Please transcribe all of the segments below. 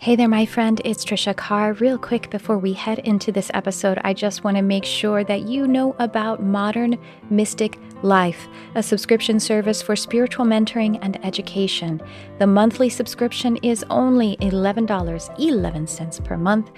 Hey there, my friend. It's Tricia Carr. Real quick before we head into this episode, I just want to make sure that you know about Modern Mystic Life, a subscription service for spiritual mentoring and education. The monthly subscription is only $11.11 per month.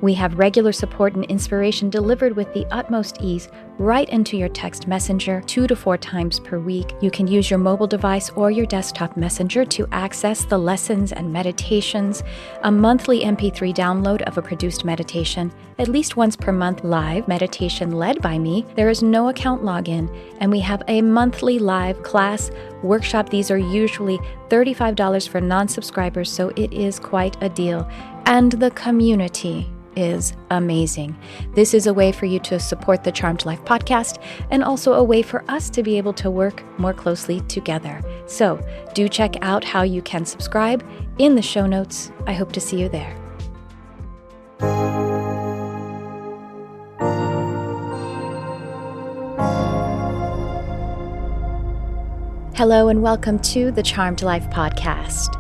We have regular support and inspiration delivered with the utmost ease right into your text messenger 2 to 4 times per week. You can use your mobile device or your desktop messenger to access the lessons and meditations, a monthly MP3 download of a produced meditation, at least once per month live meditation led by me. There is no account login, and we have a monthly live class workshop. These are usually $35 for non-subscribers, so it is quite a deal. And the community is amazing. This is a way for you to support the Charmed Life podcast and also a way for us to be able to work more closely together. So do check out how you can subscribe in the show notes. I hope to see you there. Hello and welcome to the Charmed Life podcast.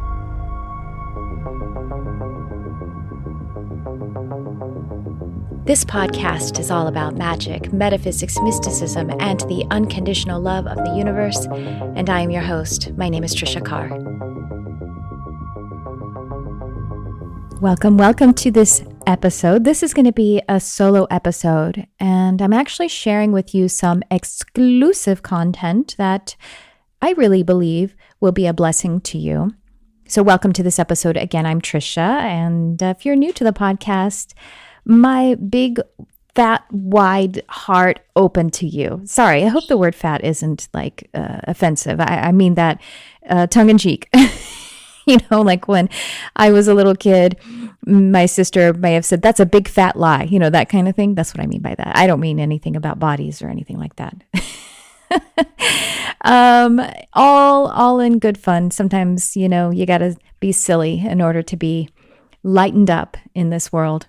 This podcast is all about magic, metaphysics, mysticism, and the unconditional love of the universe, and I am your host. My name is Tricia Carr. Welcome to this episode. This is going to be a solo episode, and I'm actually sharing with you some exclusive content that I really believe will be a blessing to you. So welcome to this episode. Again, I'm Tricia, and if you're new to the podcast, my big, fat, wide heart open to you. Sorry, I hope the word fat isn't offensive. I mean that tongue in cheek. Like when I was a little kid, my sister may have said, "That's a big fat lie," that kind of thing. That's what I mean by that. I don't mean anything about bodies or anything like that. All in good fun. Sometimes, you got to be silly in order to be lightened up in this world.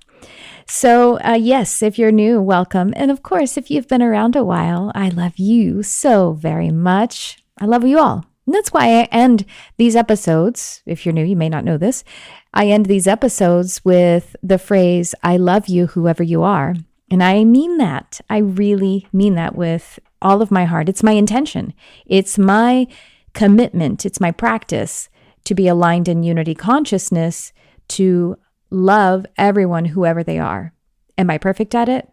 So, yes, if you're new, welcome. And of course, if you've been around a while, I love you so very much. I love you all. And that's why I end these episodes. If you're new, you may not know this. I end these episodes with the phrase, "I love you, whoever you are." And I mean that. I really mean that with all of my heart. It's my intention. It's my commitment. It's my practice to be aligned in unity consciousness, to love everyone, whoever they are. Am I perfect at it?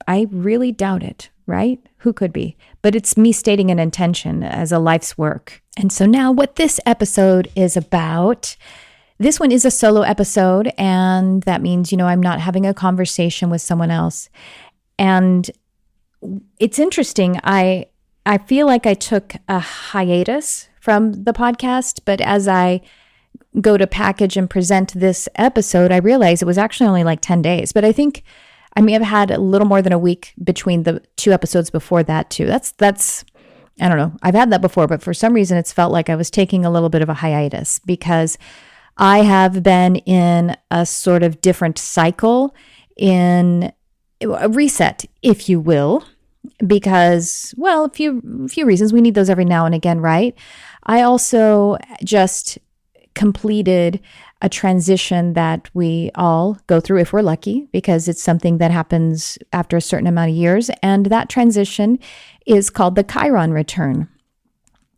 I really doubt it, right? Who could be? But it's me stating an intention as a life's work. And so now what this episode is about, this one is a solo episode, and that means, I'm not having a conversation with someone else. And it's interesting. I feel like I took a hiatus from the podcast, but as I go to package and present this episode, I realized it was actually only like 10 days, but I think I may have had a little more than a week between the 2 episodes before that too. That's I don't know. I've had that before, but for some reason it's felt like I was taking a little bit of a hiatus because I have been in a sort of different cycle, in a reset, if you will, because, well, a few reasons. We need those every now and again, right? I also just completed a transition that we all go through if we're lucky, because it's something that happens after a certain amount of years. And that transition is called the Chiron Return.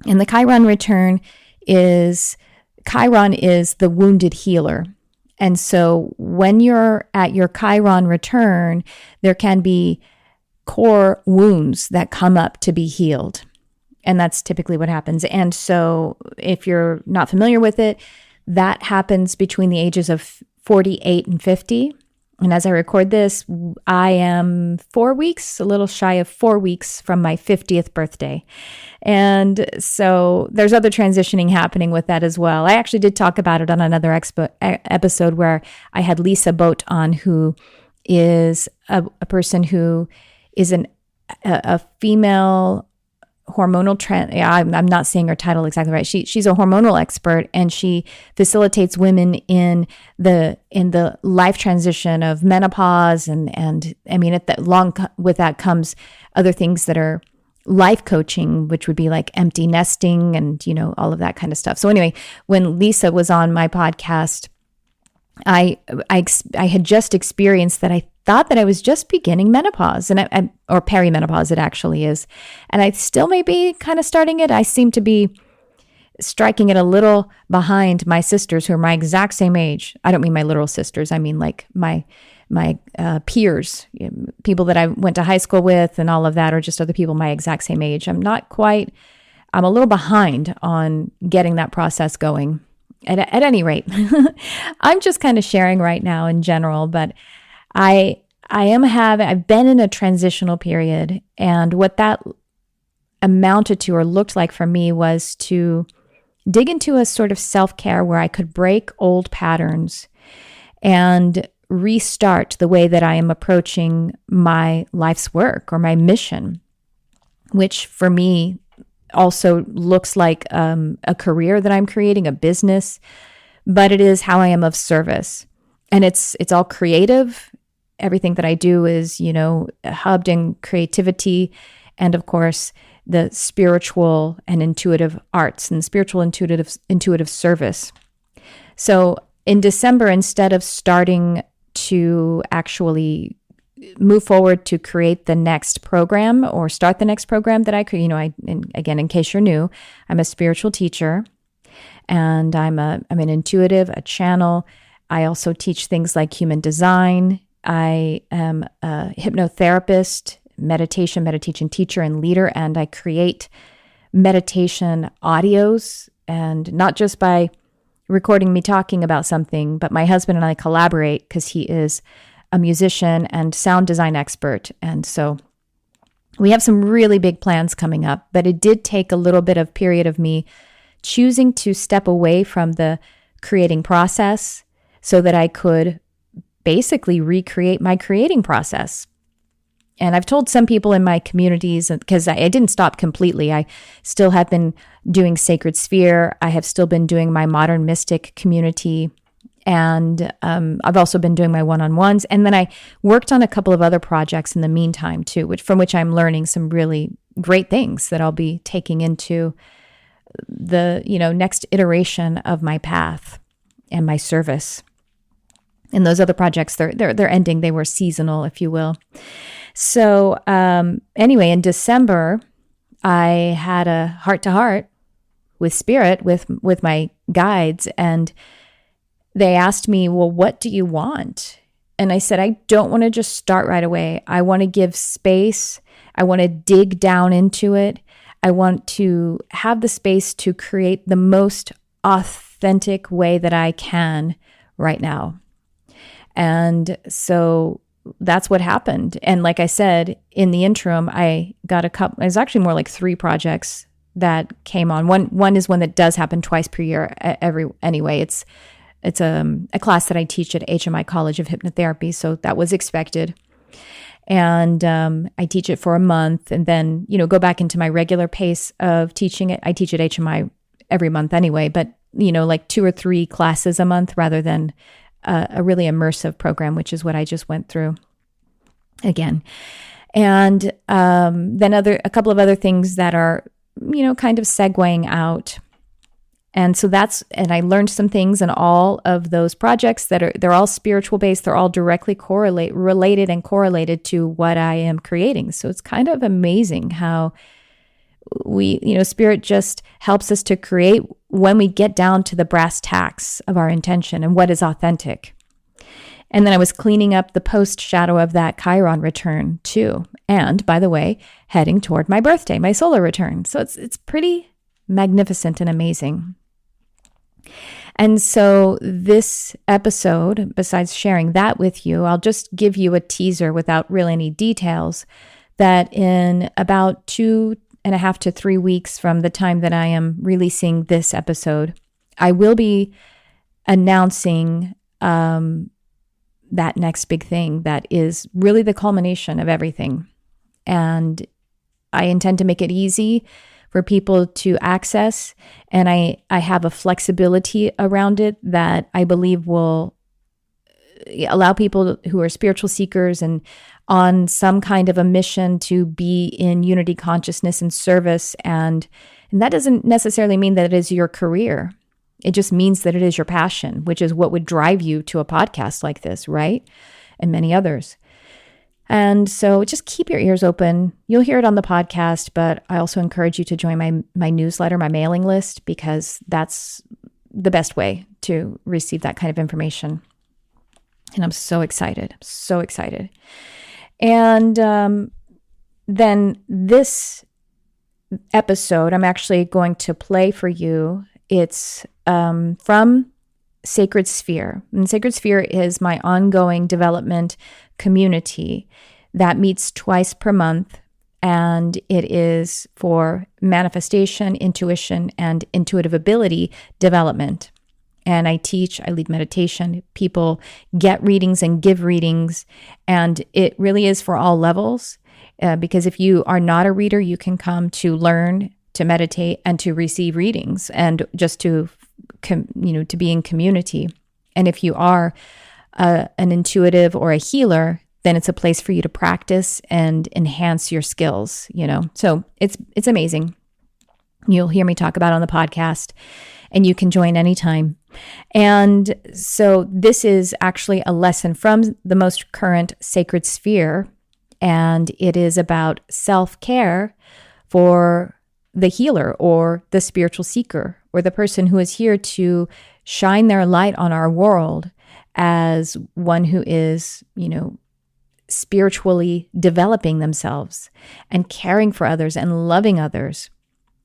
And the Chiron Return is the wounded healer. And so when you're at your Chiron Return, there can be core wounds that come up to be healed. And that's typically what happens. And so if you're not familiar with it, that happens between the ages of 48 and 50. And as I record this, I am 4 weeks, a little shy of 4 weeks from my 50th birthday. And so there's other transitioning happening with that as well. I actually did talk about it on another episode where I had Lisa Boat on, who is a person who is a female hormonal I'm not saying her title exactly right. She's a hormonal expert, and she facilitates women in the life transition of menopause, and I mean, with that comes other things that are life coaching, which would be like empty nesting and all of that kind of stuff. So anyway, when Lisa was on my podcast, I had just experienced that I thought that I was just beginning menopause, and or perimenopause it actually is, and I still may be kind of starting it. I seem to be striking it a little behind my sisters who are my exact same age. I don't mean my literal sisters. I mean like my peers, people that I went to high school with and all of that, or just other people my exact same age. I'm a little behind on getting that process going. At any rate, I'm just kind of sharing right now in general, but I've been in a transitional period, and what that amounted to or looked like for me was to dig into a sort of self-care where I could break old patterns and restart the way that I am approaching my life's work or my mission, which for me also looks like a career that I'm creating, a business, but it is how I am of service. And it's all creative. Everything that I do is, hubbed in creativity and, of course, the spiritual and intuitive arts and spiritual intuitive service. So in December, instead of starting to actually move forward to create the next program or start the next program that I could, again, in case you're new, I'm a spiritual teacher, and I'm an intuitive, a channel. I also teach things like human design. I am a hypnotherapist, meditation teacher and leader, and I create meditation audios, and not just by recording me talking about something, but my husband and I collaborate because he is a musician and sound design expert. And so we have some really big plans coming up, but it did take a little bit of period of me choosing to step away from the creating process so that I could basically recreate my creating process. And I've told some people in my communities, because I didn't stop completely. I still have been doing Sacred Sphere. I have still been doing my Modern Mystic community. And I've also been doing my one-on-ones. And then I worked on a couple of other projects in the meantime, too, from which I'm learning some really great things that I'll be taking into the next iteration of my path and my service. And those other projects, they're ending. They were seasonal, if you will. So anyway, in December, I had a heart-to-heart with Spirit, with my guides, and they asked me, well, what do you want? And I said, I don't want to just start right away. I want to give space. I want to dig down into it. I want to have the space to create the most authentic way that I can right now. And so that's what happened. And like I said, in the interim, I got a couple, it's actually more like 3 projects that came on. One is one that does happen twice per year anyway. It's a class that I teach at HMI College of Hypnotherapy, so that was expected. And I teach it for a month and then, go back into my regular pace of teaching it. I teach at HMI every month anyway, but, like 2 or 3 classes a month rather than a really immersive program, which is what I just went through again. And then a couple of other things that are, kind of segueing out. And so and I learned some things in all of those projects they're all spiritual based. They're all directly related and correlated to what I am creating. So it's kind of amazing how Spirit just helps us to create when we get down to the brass tacks of our intention and what is authentic. And then I was cleaning up the post shadow of that Chiron return too. And by the way, heading toward my birthday, my solar return. So it's pretty magnificent and amazing. And so this episode, besides sharing that with you, I'll just give you a teaser without really any details that in about 2.5 to 3 weeks from the time that I am releasing this episode, I will be announcing that next big thing that is really the culmination of everything. And I intend to make it easy for people to access. And I have a flexibility around it that I believe will allow people who are spiritual seekers and on some kind of a mission to be in unity consciousness and service. And that doesn't necessarily mean that it is your career. It just means that it is your passion, which is what would drive you to a podcast like this, right? And many others. And so just keep your ears open. You'll hear it on the podcast, but I also encourage you to join my newsletter, my mailing list, because that's the best way to receive that kind of information. And I'm so excited, so excited. And then this episode, I'm actually going to play for you. It's from Sacred Sphere. And Sacred Sphere is my ongoing development community that meets twice per month. And it is for manifestation, intuition, and intuitive ability development. And I lead meditation. People get readings and give readings. And it really is for all levels. Because if you are not a reader, you can come to learn, to meditate, and to receive readings, and just to be in community. And if you are an intuitive or a healer, then it's a place for you to practice and enhance your skills. So it's amazing. You'll hear me talk about it on the podcast, and you can join anytime. And so this is actually a lesson from the most current Sacred Sphere. And it is about self-care for the healer or the spiritual seeker or the person who is here to shine their light on our world as one who is, spiritually developing themselves and caring for others and loving others.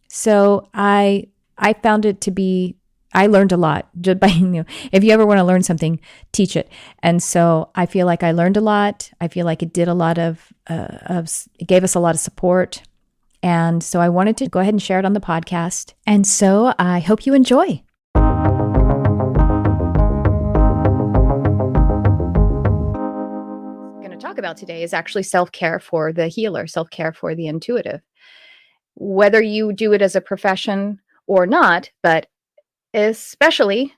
So I found it to be, I learned a lot just by, if you ever want to learn something, teach it. And so I feel like I learned a lot. I feel like it did a lot of it gave us a lot of support. And so I wanted to go ahead and share it on the podcast. And so I hope you enjoy. What I'm going to talk about today is actually self-care for the healer, self-care for the intuitive. Whether you do it as a profession or not, but especially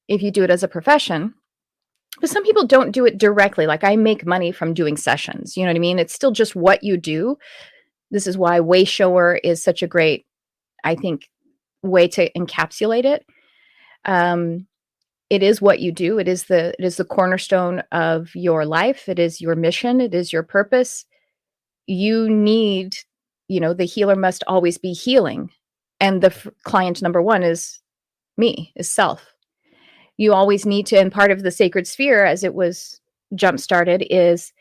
if you do it as a profession, but some people don't do it directly. Like I make money from doing sessions. You know what I mean? It's still just what you do. This is why way shower is such a great, I think, way to encapsulate it. It is what you do. It is the cornerstone of your life. It is your mission. It is your purpose. You need, the healer must always be healing. And the client number one is me, is self. You always need to, and part of the Sacred Sphere as it was jump-started is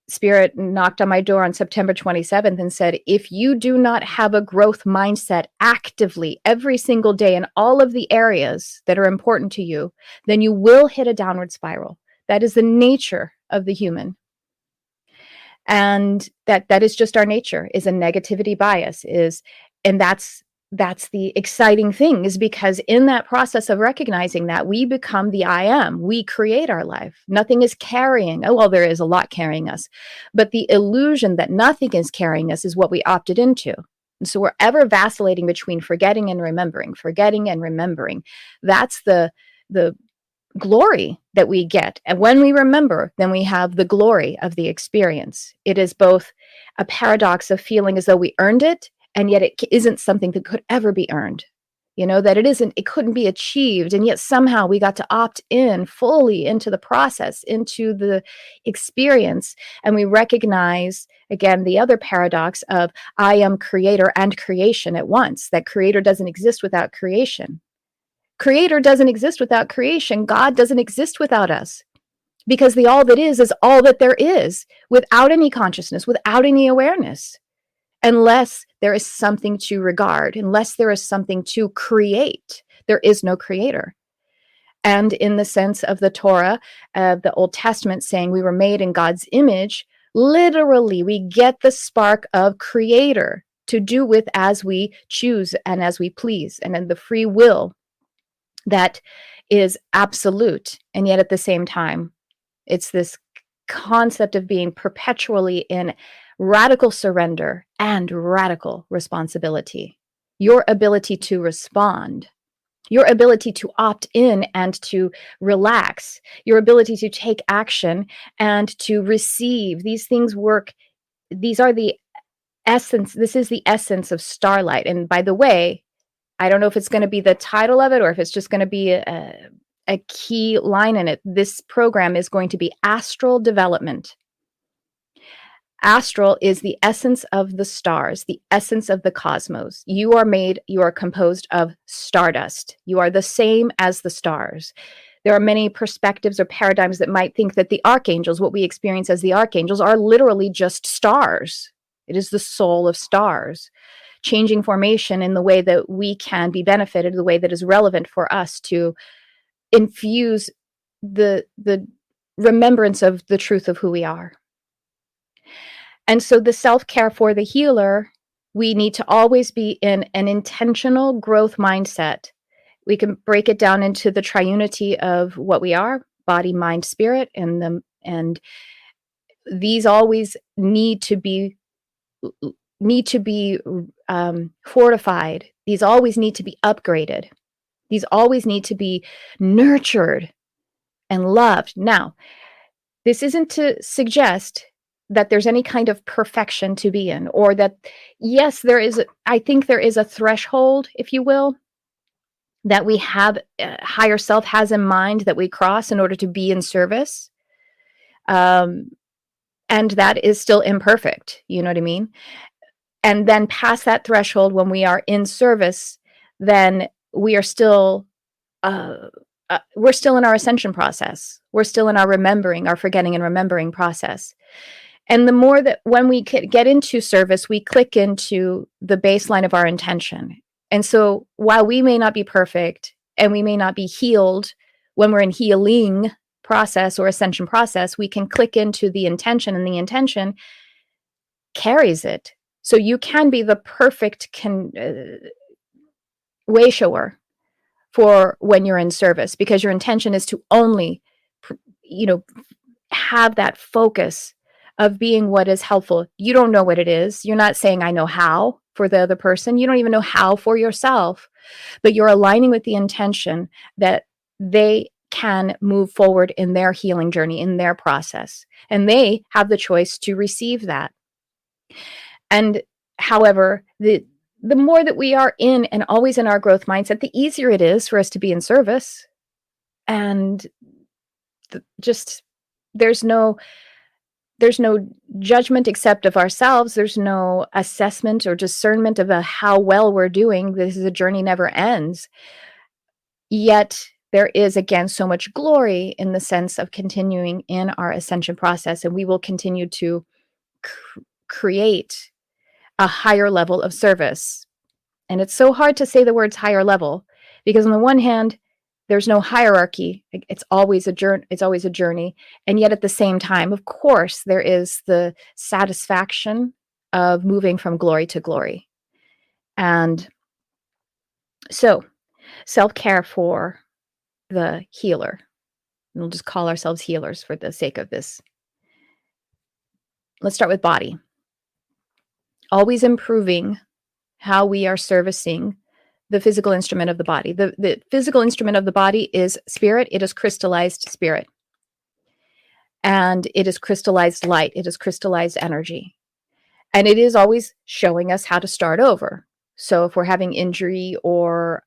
Spirit knocked on my door on September 27th and said, if you do not have a growth mindset actively every single day in all of the areas that are important to you, then you will hit a downward spiral. That is the nature of the human. And that is just our nature, is a negativity bias, and that's the exciting thing, is because in that process of recognizing that, we become the I am. We create our life. Nothing is carrying. Oh, well, there is a lot carrying us. But the illusion that nothing is carrying us is what we opted into. And so we're ever vacillating between forgetting and remembering. That's the glory that we get. And when we remember, then we have the glory of the experience. It is both a paradox of feeling as though we earned it, and yet it isn't something that could ever be earned, that it couldn't be achieved. And yet somehow we got to opt in fully into the process, into the experience. And we recognize, again, the other paradox of I am creator and creation at once, that creator doesn't exist without creation. Creator doesn't exist without creation. God doesn't exist without us, because the all that is all that there is, without any consciousness, without any awareness. Unless there is something to regard, unless there is something to create, there is no creator. And in the sense of the Torah, the Old Testament saying we were made in God's image, literally we get the spark of creator to do with as we choose and as we please, and in the free will that is absolute. And yet at the same time, it's this concept of being perpetually in radical surrender and radical responsibility. Your ability to respond, your ability to opt in and to relax, your ability to take action and to receive. These things work. These are the essence. This is the essence of starlight. And by the way, I don't know if it's going to be the title of it or if it's just going to be a key line in it. This program is going to be astral development. Astral is the essence of the stars, the essence of the cosmos. You are composed of stardust. You are the same as the stars. There are many perspectives or paradigms that might think that the archangels, what we experience as the archangels, are literally just stars. It is the soul of stars, changing formation in the way that we can be benefited, the way that is relevant for us to infuse the remembrance of the truth of who we are. And so the self-care for the healer, we need to always be in an intentional growth mindset. We can break it down into the triunity of what we are, body, mind, spirit, and these always need to be fortified. These always need to be upgraded. These always need to be nurtured and loved. Now, this isn't to suggest that there's any kind of perfection to be in, or that, yes, I think there is a threshold, if you will, that we have, higher self has in mind that we cross in order to be in service. And that is still imperfect. You know what I mean? And then past that threshold, when we are in service, then we are still, we're still in our ascension process. We're still in our forgetting and remembering process. And the more that when we get into service, we click into the baseline of our intention. And so while we may not be perfect and we may not be healed when we're in healing process or ascension process, we can click into the intention, and the intention carries it. So you can be the perfect way shower for when you're in service, because your intention is to only, have that focus of being what is helpful. You don't know what it is. You're not saying, I know how for the other person. You don't even know how for yourself, but you're aligning with the intention that they can move forward in their healing journey, in their process, and they have the choice to receive that. And however, the more that we are in and always in our growth mindset, the easier it is for us to be in service. And there's no judgment except of ourselves. There's no assessment or discernment of how well we're doing. This is a journey never ends. Yet there is, again, so much glory in the sense of continuing in our ascension process, and we will continue to create a higher level of service. And it's so hard to say the words higher level, because on the one hand, there's no hierarchy. It's always a journey. And yet at the same time, of course, there is the satisfaction of moving from glory to glory. And so self-care for the healer. And we'll just call ourselves healers for the sake of this. Let's start with body. Always improving how we are servicing the physical instrument of the body. The physical instrument of the body is spirit. It is crystallized spirit. And it is crystallized light. It is crystallized energy. And it is always showing us how to start over. So if we're having injury or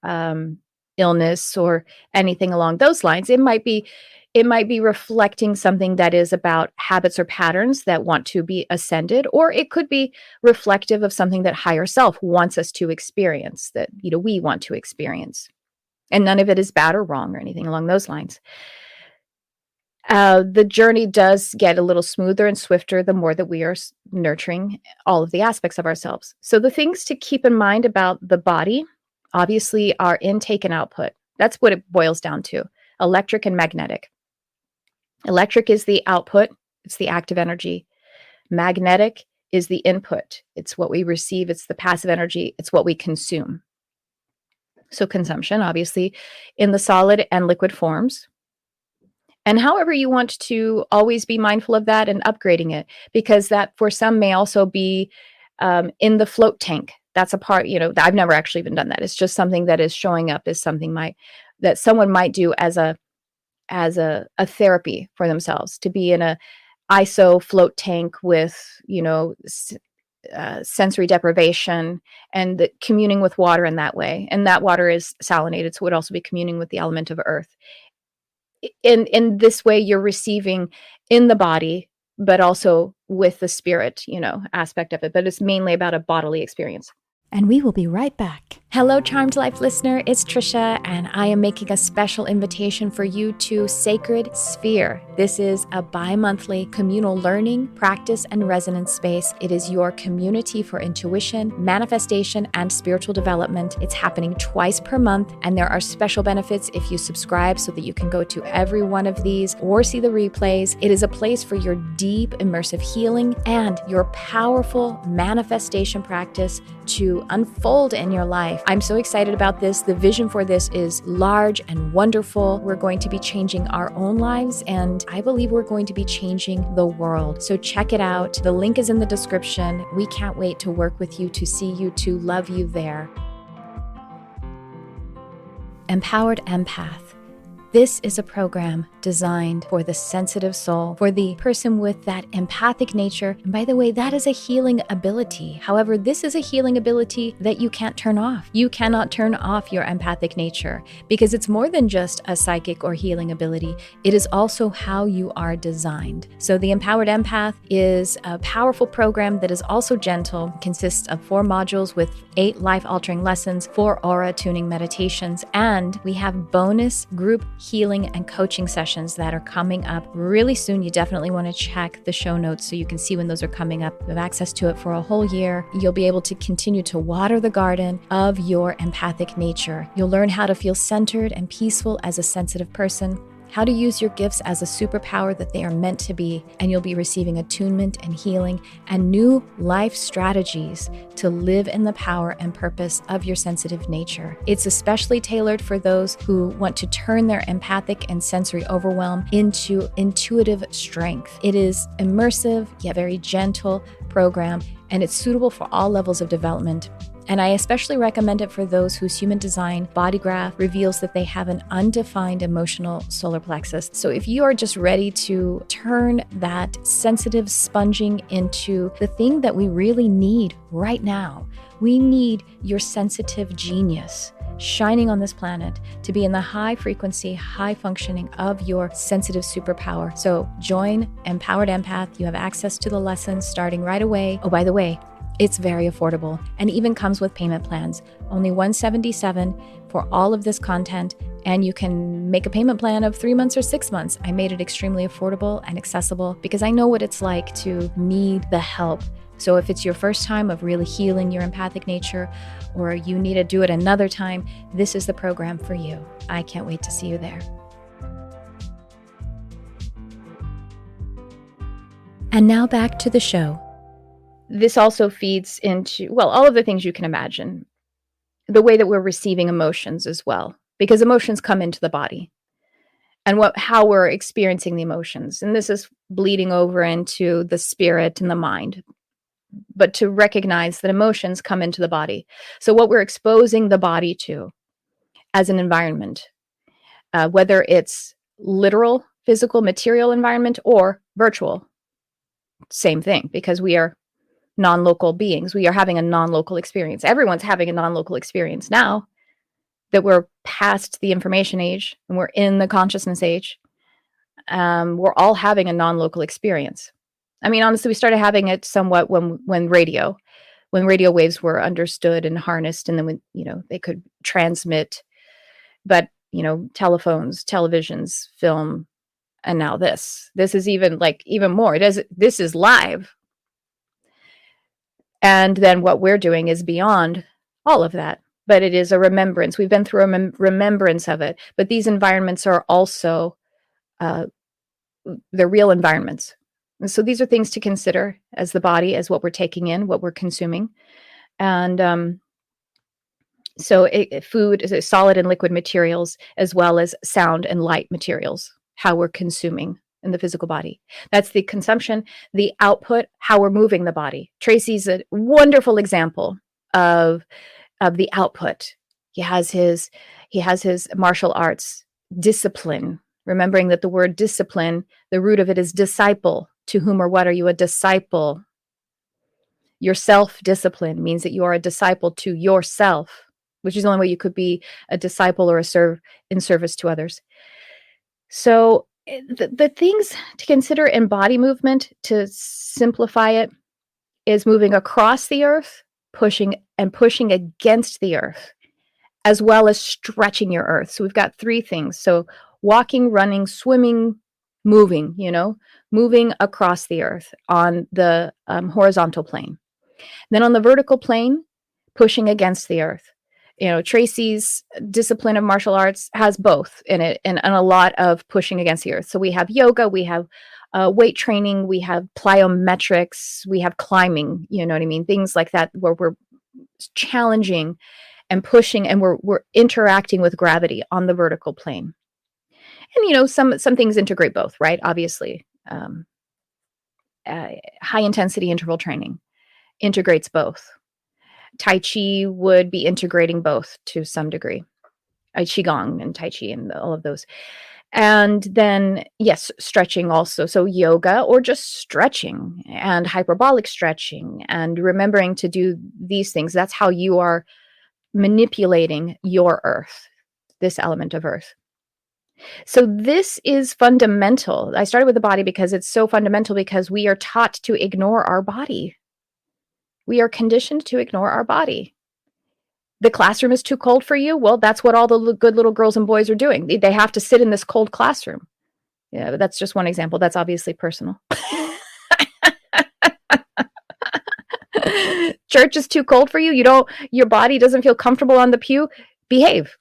illness or anything along those lines, it might be reflecting something that is about habits or patterns that want to be ascended, or it could be reflective of something that higher self wants us to experience, that we want to experience. And none of it is bad or wrong or anything along those lines. The journey does get a little smoother and swifter the more that we are nurturing all of the aspects of ourselves. So the things to keep in mind about the body, obviously, are intake and output. That's what it boils down to: electric and magnetic. Electric is the output. It's the active energy. Magnetic is the input. It's what we receive. It's the passive energy. It's what we consume. So consumption, obviously, in the solid and liquid forms. And however you want to always be mindful of that and upgrading it, because that for some may also be in the float tank. That's a part, I've never actually even done that. It's just something that is showing up as something that someone might do as a therapy for themselves, to be in a ISO float tank with, sensory deprivation, and the communing with water in that way. And that water is salinated, so it would also be communing with the element of earth. In this way, you're receiving in the body, but also with the spirit, aspect of it. But it's mainly about a bodily experience. And we will be right back. Hello, Charmed Life listener. It's Tricia, and I am making a special invitation for you to Sacred Sphere. This is a bi-monthly communal learning, practice, and resonance space. It is your community for intuition, manifestation, and spiritual development. It's happening twice per month, and there are special benefits if you subscribe so that you can go to every one of these or see the replays. It is a place for your deep, immersive healing and your powerful manifestation practice to unfold in your life. I'm so excited about this. The vision for this is large and wonderful. We're going to be changing our own lives, and I believe we're going to be changing the world. So check it out. The link is in the description. We can't wait to work with you, to see you, to love you there. Empowered Empath. This is a program designed for the sensitive soul, for the person with that empathic nature. And by the way, that is a healing ability. However, this is a healing ability that you can't turn off. You cannot turn off your empathic nature because it's more than just a psychic or healing ability. It is also how you are designed. So the Empowered Empath is a powerful program that is also gentle, consists of 4 modules with 8 life-altering lessons, 4 aura tuning meditations, and we have bonus group healing and coaching sessions that are coming up really soon. You definitely want to check the show notes so you can see when those are coming up. You have access to it for a whole year. You'll be able to continue to water the garden of your empathic nature. You'll learn how to feel centered and peaceful as a sensitive person, how to use your gifts as a superpower that they are meant to be, and you'll be receiving attunement and healing and new life strategies to live in the power and purpose of your sensitive nature. It's especially tailored for those who want to turn their empathic and sensory overwhelm into intuitive strength. It is immersive yet very gentle program, and it's suitable for all levels of development. And I especially recommend it for those whose human design body graph reveals that they have an undefined emotional solar plexus. So if you are just ready to turn that sensitive sponging into the thing that we really need right now, we need your sensitive genius shining on this planet to be in the high frequency, high functioning of your sensitive superpower. So join Empowered Empath. You have access to the lessons starting right away. Oh, by the way, it's very affordable and even comes with payment plans. Only $177 for all of this content, and you can make a payment plan of 3 months or 6 months. I made it extremely affordable and accessible because I know what it's like to need the help. So if it's your first time of really healing your empathic nature, or you need to do it another time, this is the program for you. I can't wait to see you there. And now back to the show. This also feeds into, well, all of the things you can imagine, the way that we're receiving emotions as well, because emotions come into the body and how we're experiencing the emotions. And this is bleeding over into the spirit and the mind, but to recognize that emotions come into the body. So what we're exposing the body to as an environment, whether it's literal, physical, material environment or virtual, same thing, because we are non-local beings. We are having a non-local experience. Everyone's having a non-local experience now that we're past the information age and we're in the consciousness age. We're all having a non-local experience. I mean, honestly, we started having it somewhat when radio waves were understood and harnessed, and then when, they could transmit. But, telephones, televisions, film, and now this is even more. This is live. And then what we're doing is beyond all of that, but it is a remembrance. We've been through a remembrance of it, but these environments are also, they're real environments. And so these are things to consider as the body, as what we're taking in, what we're consuming. And so food is solid and liquid materials, as well as sound and light materials, how we're consuming in the physical body. That's the consumption. The output, how we're moving the body. Tracy's a wonderful example of the output. He has his martial arts discipline, remembering that the word discipline, the root of it is disciple. To whom or what are you a disciple? Your self-discipline means that you are a disciple to yourself, which is the only way you could be a disciple or in service to others. So the things to consider in body movement, to simplify it, is moving across the earth, pushing against the earth, as well as stretching your earth. So we've got three things. So walking, running, swimming, moving, moving across the earth on the horizontal plane. Then on the vertical plane, pushing against the earth. Tracy's discipline of martial arts has both in it, and a lot of pushing against the earth. So we have yoga, we have weight training, we have plyometrics, we have climbing, you know what I mean? Things like that, where we're challenging and pushing, and we're interacting with gravity on the vertical plane. And some things integrate both, right? Obviously, high intensity interval training integrates both. Tai Chi would be integrating both to some degree. Qigong and Tai Chi and all of those. And then, yes, stretching also. So yoga, or just stretching and hyperbolic stretching, and remembering to do these things. That's how you are manipulating your earth, this element of earth. So this is fundamental. I started with the body because it's so fundamental, because we are taught to ignore our body. We are conditioned to ignore our body. The classroom is too cold for you? Well, that's what all the good little girls and boys are doing. They have to sit in this cold classroom. Yeah, but that's just one example. That's obviously personal. Church is too cold for you? Your body doesn't feel comfortable on the pew? Behave,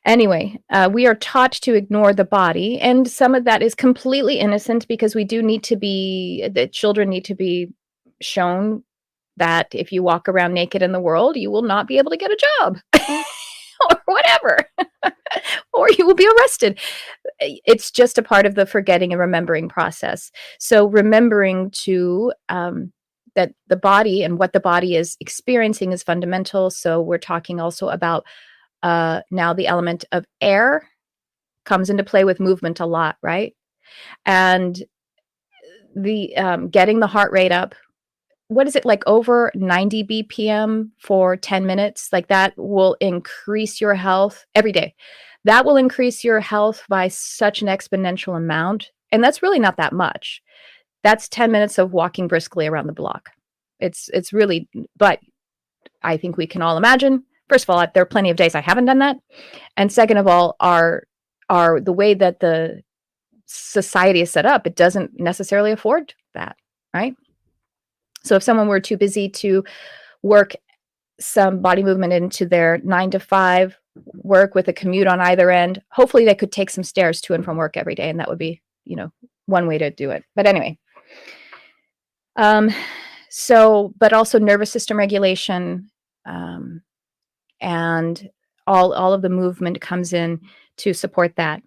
Anyway, we are taught to ignore the body, and some of that is completely innocent, because the children need to be shown that if you walk around naked in the world, you will not be able to get a job or whatever, or you will be arrested. It's just a part of the forgetting and remembering process. So remembering that the body and what the body is experiencing is fundamental. So we're talking also about now the element of air comes into play with movement a lot, right? And the getting the heart rate up. What is it, like over 90 BPM for 10 minutes? Like, that will increase your health every day. That will increase your health by such an exponential amount. And that's really not that much. That's 10 minutes of walking briskly around the block. It's really, but I think we can all imagine. First of all, there are plenty of days I haven't done that. And second of all, are the way that the society is set up, it doesn't necessarily afford that, right? So if someone were too busy to work some body movement into their 9 to 5 work with a commute on either end, hopefully they could take some stairs to and from work every day. And that would be, one way to do it. But anyway, but also nervous system regulation, and all of the movement comes in to support that.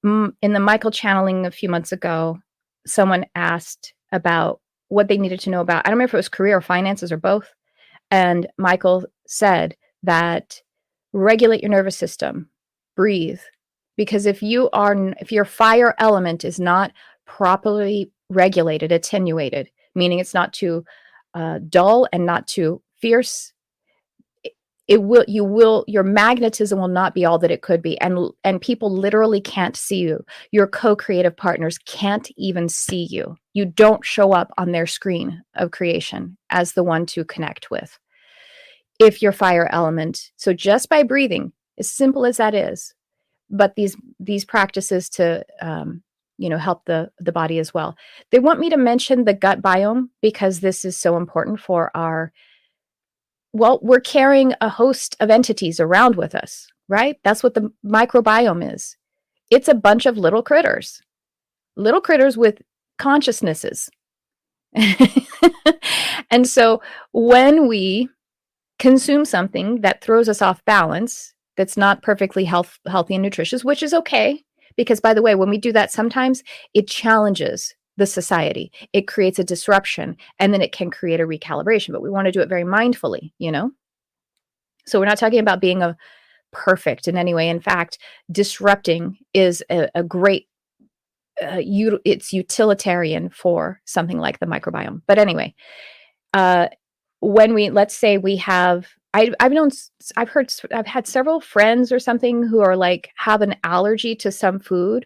In the Michael channeling a few months ago, someone asked about what they needed to know about, I don't remember if it was career or finances or both. And Michael said that regulate your nervous system, breathe. Because if your fire element is not properly regulated, attenuated, meaning it's not too dull and not too fierce, your magnetism will not be all that it could be. And people literally can't see you. Your co-creative partners can't even see you. You don't show up on their screen of creation as the one to connect with. If your fire element, so just by breathing, as simple as that is, but these practices to, help the body as well. They want me to mention the gut biome, because this is so important for we're carrying a host of entities around with us, right? That's what the microbiome is. It's a bunch of little critters with consciousnesses. And so when we consume something that throws us off balance, that's not perfectly healthy and nutritious, which is okay, because, by the way, when we do that, sometimes it challenges the society. It creates a disruption, and then it can create a recalibration, but we want to do it very mindfully, So we're not talking about being perfect in any way. In fact, disrupting is a great it's utilitarian for something like the microbiome. But anyway, when let's say we have, I've had several friends or something who are like, have an allergy to some food,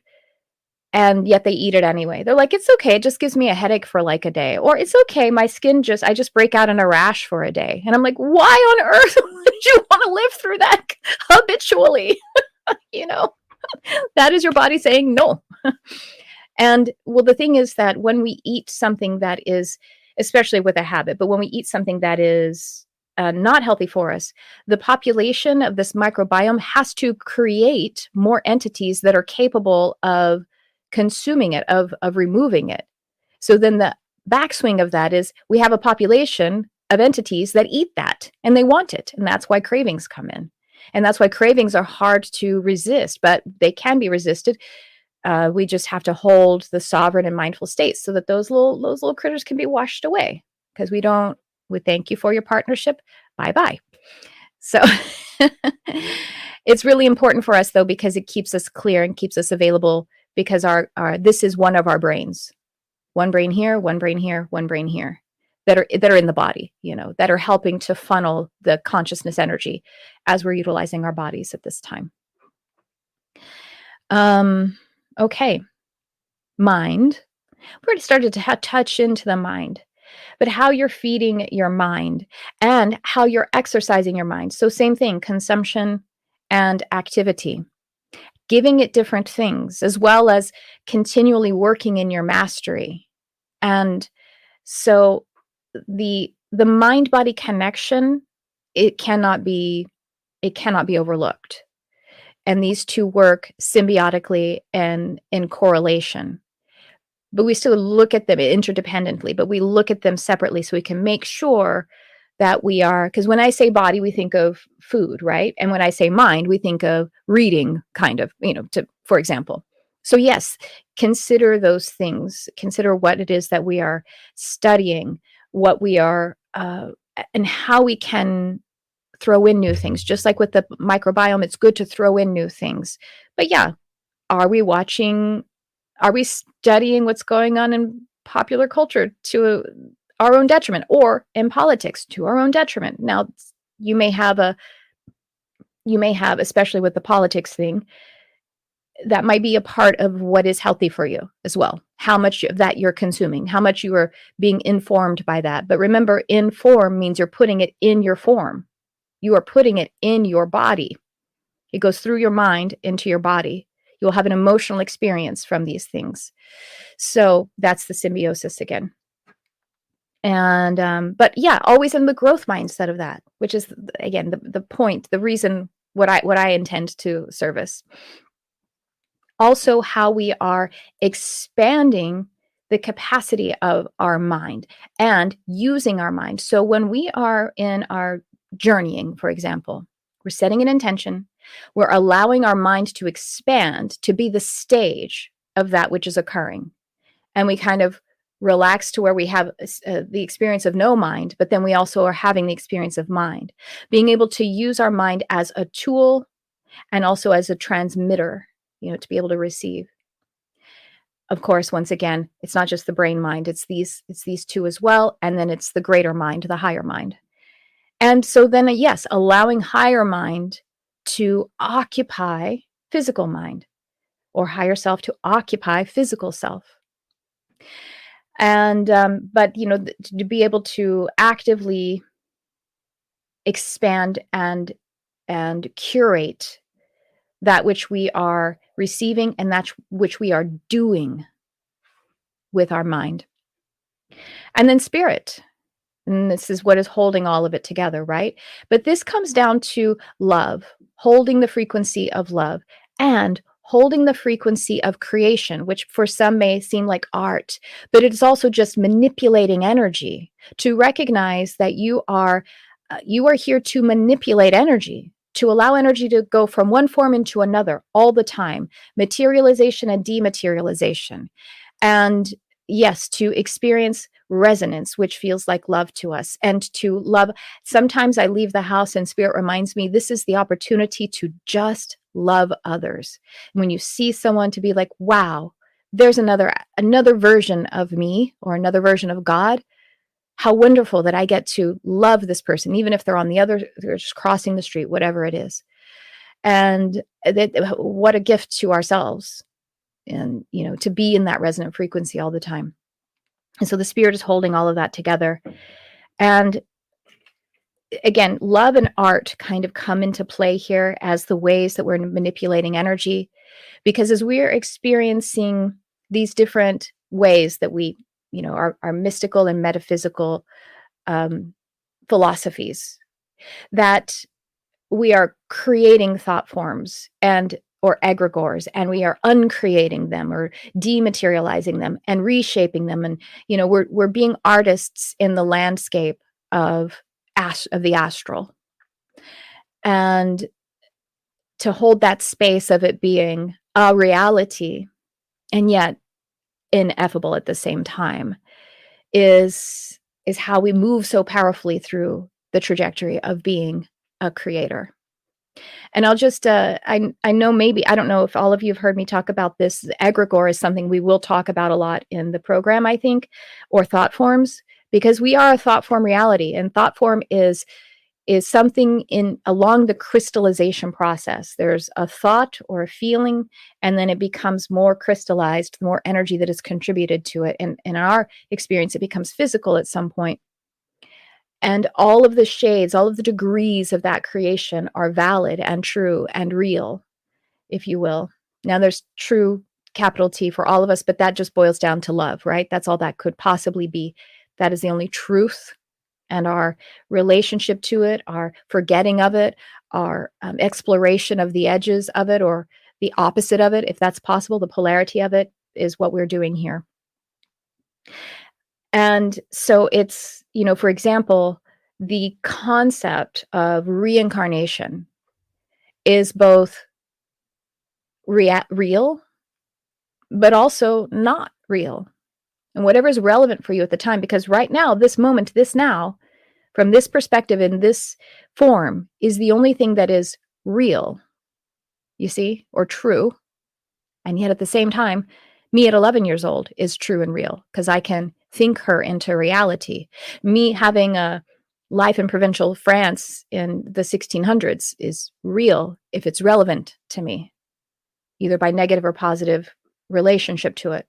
and yet they eat it anyway. They're like, it's okay, it just gives me a headache for like a day. Or it's okay, my skin I just break out in a rash for a day. And I'm like, why on earth would you want to live through that habitually? That is your body saying no. And well, the thing is that when we eat something that is, especially with a habit, but when we eat something that is not healthy for us, the population of this microbiome has to create more entities that are capable of consuming it, of removing it. So then the backswing of that is we have a population of entities that eat that and they want it. And that's why cravings come in. And that's why cravings are hard to resist, but they can be resisted. We just have to hold the sovereign and mindful state so that those little critters can be washed away, because we thank you for your partnership. Bye-bye. So it's really important for us, though, because it keeps us clear and keeps us available, because this is one of our brains. One brain here, one brain here, one brain here, that are in the body, that are helping to funnel the consciousness energy as we're utilizing our bodies at this time. Okay. Mind. We already started to touch into the mind, but how you're feeding your mind and how you're exercising your mind. So same thing, consumption and activity, giving it different things, as well as continually working in your mastery. And so the mind-body connection, it cannot be overlooked. And these two work symbiotically and in correlation. But we still look at them interdependently, but we look at them separately so we can make sure that we are, because when I say body, we think of food, right? And when I say mind, we think of reading, kind of, for example. So yes, consider those things. Consider what it is that we are studying, what we are, and how we can throw in new things. Just like with the microbiome, it's good to throw in new things. But yeah, are we studying what's going on in popular culture to our own detriment, or in politics to our own detriment? Now, you may have, especially with the politics thing, that might be a part of what is healthy for you as well. How much of that you're consuming, how much you are being informed by that. But remember, inform means you're putting it in your form. You are putting it in your body. It goes through your mind into your body. You'll have an emotional experience from these things. So that's the symbiosis again. And but yeah, always in the growth mindset of that, which is again the point, the reason what I intend to service. Also, how we are expanding the capacity of our mind and using our mind. So when we are in our journeying, for example, we're setting an intention, we're allowing our mind to expand to be the stage of that which is occurring. And we kind of relax to where we have the experience of no mind, but then we also are having the experience of mind. Being able to use our mind as a tool and also as a transmitter, to be able to receive. Of course, once again, it's not just the brain mind, it's these two as well. And then it's the greater mind, the higher mind. And so then, yes, allowing higher mind to occupy physical mind, or higher self to occupy physical self. And, but, to be able to actively expand and curate that which we are receiving and that which we are doing with our mind. And then spirit. And this is what is holding all of it together, right? But this comes down to love, holding the frequency of love and holding the frequency of creation, which for some may seem like art, but it's also just manipulating energy, to recognize that you are here to manipulate energy, to allow energy to go from one form into another all the time, materialization and dematerialization. And yes, to experience resonance, which feels like love to us, and to love. Sometimes I leave the house and spirit reminds me this is the opportunity to just love others. When you see someone, to be like, wow, there's another version of me or another version of God. How wonderful that I get to love this person, even if they're on the other, they're just crossing the street, whatever it is. And what a gift to ourselves, and to be in that resonant frequency all the time. And so the spirit is holding all of that together. And again, love and art kind of come into play here as the ways that we're manipulating energy, because as we're experiencing these different ways that we, our mystical and metaphysical philosophies, that we are creating thought forms or egregores, and we are uncreating them or dematerializing them and reshaping them. And we're being artists in the landscape of the astral, and to hold that space of it being a reality and yet ineffable at the same time is how we move so powerfully through the trajectory of being a creator. And I'll just, I know, maybe, I don't know if all of you have heard me talk about this. Egregore is something we will talk about a lot in the program, I think, or thought forms, because we are a thought form reality, and thought form is something along the crystallization process. There's a thought or a feeling, and then it becomes more crystallized, more energy that is contributed to it. And in our experience, it becomes physical at some point. And all of the shades, all of the degrees of that creation are valid and true and real, if you will. Now, there's true, capital T, for all of us, but that just boils down to love, right? That's all that could possibly be. That is the only truth. And our relationship to it, our forgetting of it, our exploration of the edges of it, or the opposite of it, if that's possible, the polarity of it, is what we're doing here. And so it's, for example, the concept of reincarnation is both real, but also not real. And whatever is relevant for you at the time, because right now, this moment, this now, from this perspective, in this form, is the only thing that is real, you see, or true. And yet at the same time, me at 11 years old is true and real, because I can think her into reality. Me having a life in provincial France in the 1600s is real if it's relevant to me, either by negative or positive relationship to it,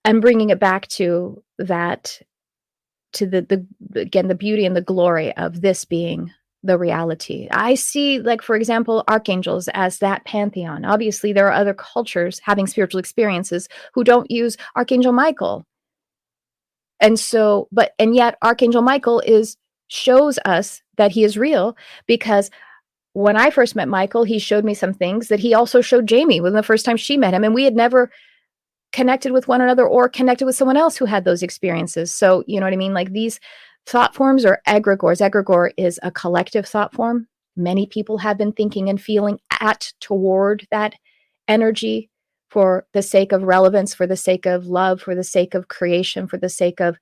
and bringing it back to that, to the again, the beauty and the glory of this being the reality. I see, like, for example, archangels as that pantheon. Obviously, there are other cultures having spiritual experiences who don't use Archangel Michael. And so, and yet Archangel Michael shows us that he is real, because when I first met Michael, he showed me some things that he also showed Jamie when the first time she met him. And we had never connected with one another or connected with someone else who had those experiences. So, you know what I mean? Like, these thought forms are egregores. Egregore is a collective thought form. Many people have been thinking and feeling toward that energy for the sake of relevance, for the sake of love, for the sake of creation, for the sake of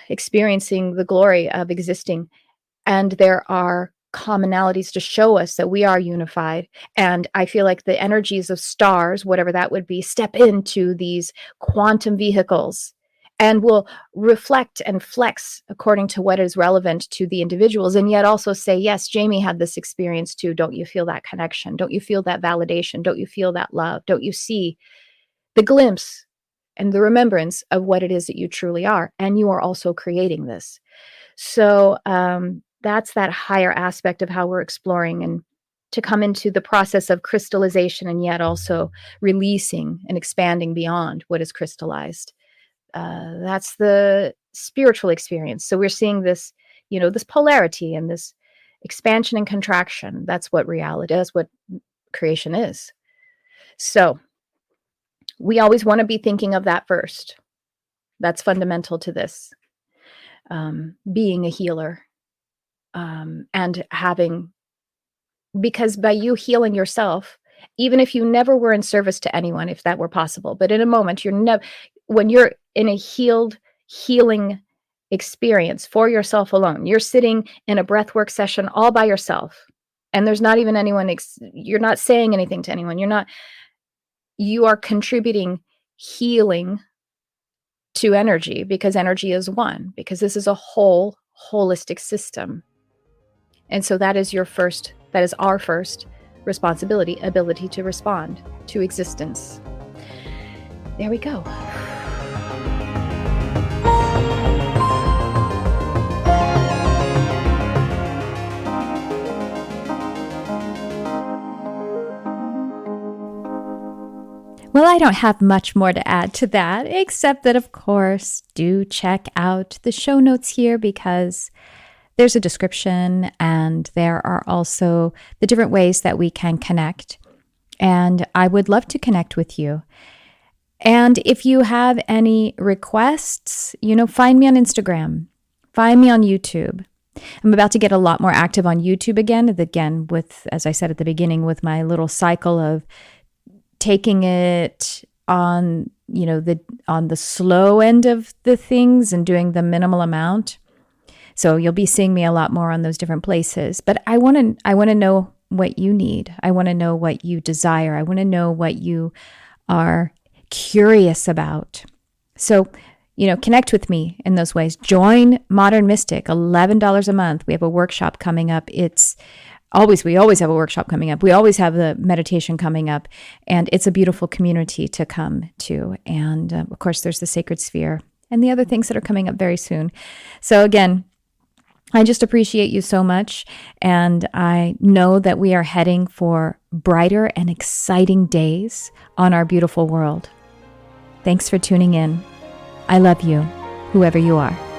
experiencing the glory of existing. And there are commonalities to show us that we are unified. And I feel like the energies of stars, whatever that would be, step into these quantum vehicles and will reflect and flex according to what is relevant to the individuals, and yet also say, yes, Jamie had this experience too. Don't you feel that connection? Don't you feel that validation? Don't you feel that love? Don't you see the glimpse and the remembrance of what it is that you truly are? And you are also creating this. So that's that higher aspect of how we're exploring, and to come into the process of crystallization and yet also releasing and expanding beyond what is crystallized. That's the spiritual experience. So we're seeing this, this polarity and this expansion and contraction. That's what reality is, what creation is. So we always want to be thinking of that first. That's fundamental to this. Being a healer, and having, because by you healing yourself, even if you never were in service to anyone, if that were possible, but in a moment, when you're in a healing experience for yourself alone, you're sitting in a breathwork session all by yourself, and there's not even anyone, you're not saying anything to anyone. You're not, you are contributing healing to energy, because energy is one, because this is a whole holistic system. And so that is our first responsibility, ability to respond to existence. There we go. Well, I don't have much more to add to that, except that, of course, do check out the show notes here, because there's a description and there are also the different ways that we can connect. And I would love to connect with you. And if you have any requests, find me on Instagram, find me on YouTube. I'm about to get a lot more active on YouTube again, with, as I said at the beginning, with my little cycle of taking it on, on the slow end of the things and doing the minimal amount. So you'll be seeing me a lot more on those different places. But I want to know what you need. I want to know what you desire. I want to know what you are curious about. So, connect with me in those ways. Join Modern Mystic, $11 a month. We have a workshop coming up. We always have a workshop coming up. We always have the meditation coming up, and it's a beautiful community to come to. And of course, there's the Sacred Sphere and the other things that are coming up very soon. So again, I just appreciate you so much. And I know that we are heading for brighter and exciting days on our beautiful world. Thanks for tuning in. I love you, whoever you are.